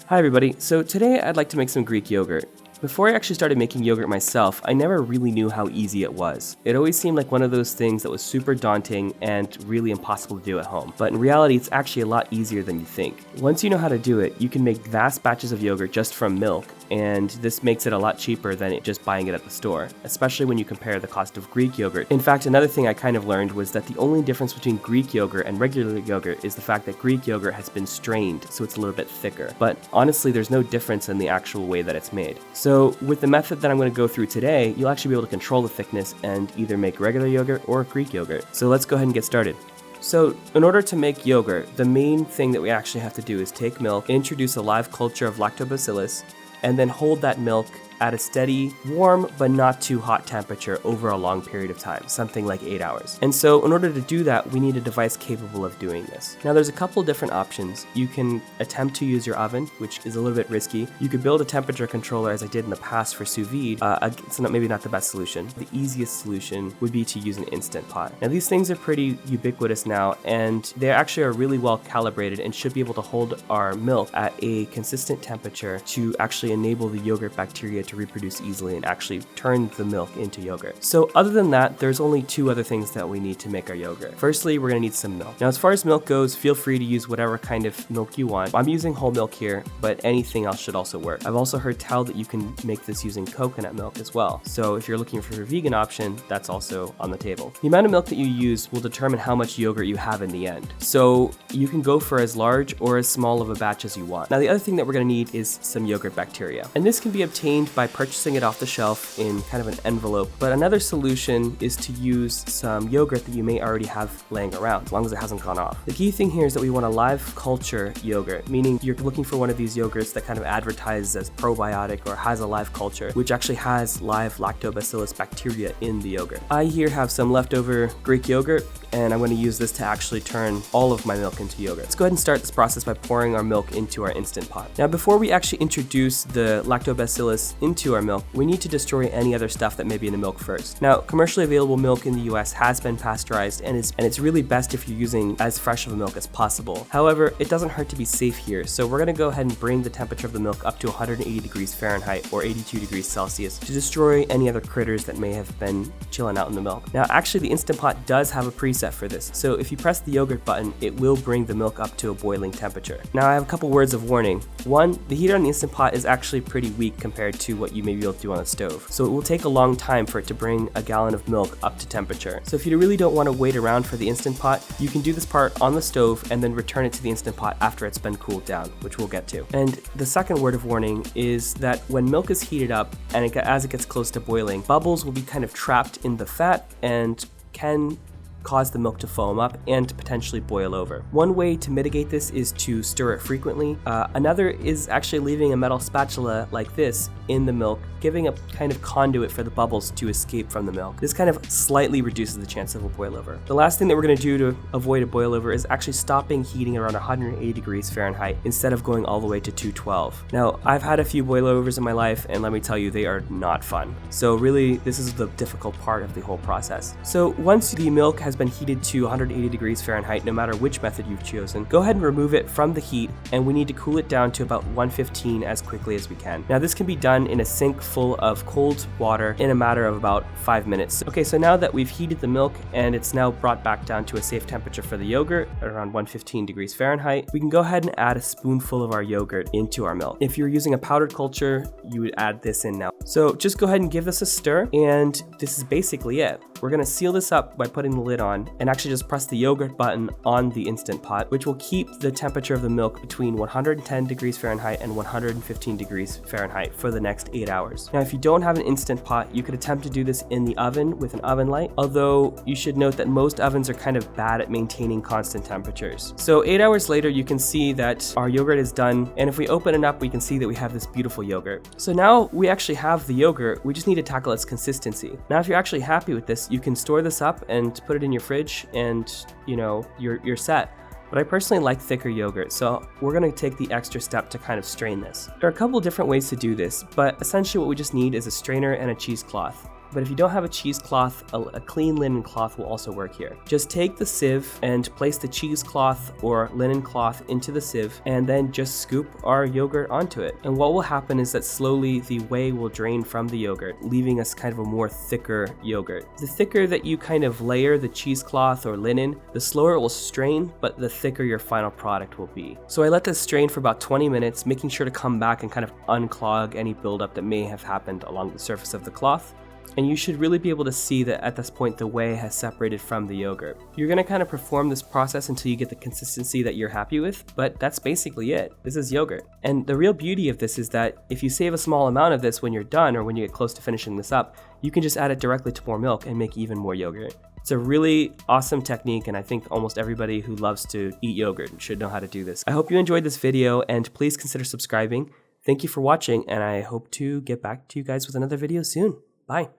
Hi everybody, so today I'd like to make some Greek yogurt. Before I actually started making yogurt myself, I never really knew how easy it was. It always seemed like one of those things that was super daunting and really impossible to do at home. But in reality, it's actually a lot easier than you think. Once you know how to do it, you can make vast batches of yogurt just from milk, and this makes it a lot cheaper than just buying it at the store, especially when you compare the cost of Greek yogurt. In fact, another thing I kind of learned was that the only difference between Greek yogurt and regular yogurt is the fact that Greek yogurt has been strained, so it's a little bit thicker. But honestly, there's no difference in the actual way that it's made. So with the method that I'm going to go through today, you'll actually be able to control the thickness and either make regular yogurt or Greek yogurt. So let's go ahead and get started. So in order to make yogurt, the main thing that we actually have to do is take milk, introduce a live culture of lactobacillus, and then hold that milk at a steady, warm, but not too hot temperature over a long period of time, something like 8 hours. And so in order to do that, we need a device capable of doing this. Now there's a couple different options. You can attempt to use your oven, which is a little bit risky. You could build a temperature controller as I did in the past for sous vide. It's maybe not the best solution. The easiest solution would be to use an Instant Pot. Now these things are pretty ubiquitous now, and they actually are really well calibrated and should be able to hold our milk at a consistent temperature to actually enable the yogurt bacteria to reproduce easily and actually turn the milk into yogurt. So other than that, there's only two other things that we need to make our yogurt. Firstly, we're going to need some milk. Now as far as milk goes, feel free to use whatever kind of milk you want. I'm using whole milk here, but anything else should also work. I've also heard tell that you can make this using coconut milk as well. So if you're looking for a vegan option, that's also on the table. The amount of milk that you use will determine how much yogurt you have in the end. So you can go for as large or as small of a batch as you want. Now the other thing that we're going to need is some yogurt bacteria. And this can be obtained by purchasing it off the shelf in kind of an envelope. But another solution is to use some yogurt that you may already have laying around, as long as it hasn't gone off. The key thing here is that we want a live culture yogurt, meaning you're looking for one of these yogurts that kind of advertises as probiotic or has a live culture, which actually has live lactobacillus bacteria in the yogurt. I here have some leftover Greek yogurt, and I'm going to use this to actually turn all of my milk into yogurt. Let's go ahead and start this process by pouring our milk into our Instant Pot. Now before we actually introduce the lactobacillus into our milk, we need to destroy any other stuff that may be in the milk first. Now commercially available milk in the US has been pasteurized, and it's really best if you're using as fresh of a milk as possible. However, it doesn't hurt to be safe here, so we're going to go ahead and bring the temperature of the milk up to 180 degrees Fahrenheit or 82 degrees Celsius to destroy any other critters that may have been chilling out in the milk. Now actually the Instant Pot does have a preset for this, so if you press the yogurt button, it will bring the milk up to a boiling temperature. Now I have a couple words of warning. One, the heater on the Instant Pot is actually pretty weak compared to what you may be able to do on a stove, so it will take a long time for it to bring a gallon of milk up to temperature. So if you really don't want to wait around for the Instant Pot, you can do this part on the stove and then return it to the Instant Pot after it's been cooled down, which we'll get to. And the second word of warning is that when milk is heated up and as it gets close to boiling, bubbles will be kind of trapped in the fat and can cause the milk to foam up and potentially boil over. One way to mitigate this is to stir it frequently. Another is actually leaving a metal spatula like this in the milk, giving a kind of conduit for the bubbles to escape from the milk. This kind of slightly reduces the chance of a boil over. The last thing that we're going to do to avoid a boil over is actually stopping heating around 180 degrees Fahrenheit instead of going all the way to 212. Now, I've had a few boil overs in my life, and let me tell you, they are not fun. So really, this is the difficult part of the whole process. So once the milk has been heated to 180 degrees Fahrenheit, no matter which method you've chosen, go ahead and remove it from the heat, and we need to cool it down to about 115 as quickly as we can. Now this can be done in a sink full of cold water in a matter of about 5 minutes. Okay, so now that we've heated the milk and it's now brought back down to a safe temperature for the yogurt, around 115 degrees Fahrenheit, we can go ahead and add a spoonful of our yogurt into our milk. If you're using a powdered culture, you would add this in now. So just go ahead and give this a stir, and this is basically it. We're going to seal this up by putting the lid on and actually just press the yogurt button on the Instant Pot, which will keep the temperature of the milk between 110 degrees Fahrenheit and 115 degrees Fahrenheit for the next 8 hours. Now, if you don't have an Instant Pot, you could attempt to do this in the oven with an oven light, although you should note that most ovens are kind of bad at maintaining constant temperatures. So 8 hours later, you can see that our yogurt is done, and if we open it up, we can see that we have this beautiful yogurt. So now we actually have the yogurt, we just need to tackle its consistency. Now, if you're actually happy with this, you can store this up and put it in your fridge, and you're set. But I personally like thicker yogurt, so we're going to take the extra step to kind of strain this. There are a couple different ways to do this, but essentially what we just need is a strainer and a cheesecloth. But if you don't have a cheesecloth, a clean linen cloth will also work here. Just take the sieve and place the cheesecloth or linen cloth into the sieve, and then just scoop our yogurt onto it. And what will happen is that slowly the whey will drain from the yogurt, leaving us kind of a more thicker yogurt. The thicker that you kind of layer the cheesecloth or linen, the slower it will strain, but the thicker your final product will be. So I let this strain for about 20 minutes, making sure to come back and kind of unclog any buildup that may have happened along the surface of the cloth. And you should really be able to see that at this point the whey has separated from the yogurt. You're going to kind of perform this process until you get the consistency that you're happy with, but that's basically it. This is yogurt. And the real beauty of this is that if you save a small amount of this when you're done or when you get close to finishing this up, you can just add it directly to more milk and make even more yogurt. It's a really awesome technique, and I think almost everybody who loves to eat yogurt should know how to do this. I hope you enjoyed this video, and please consider subscribing. Thank you for watching, and I hope to get back to you guys with another video soon. Bye.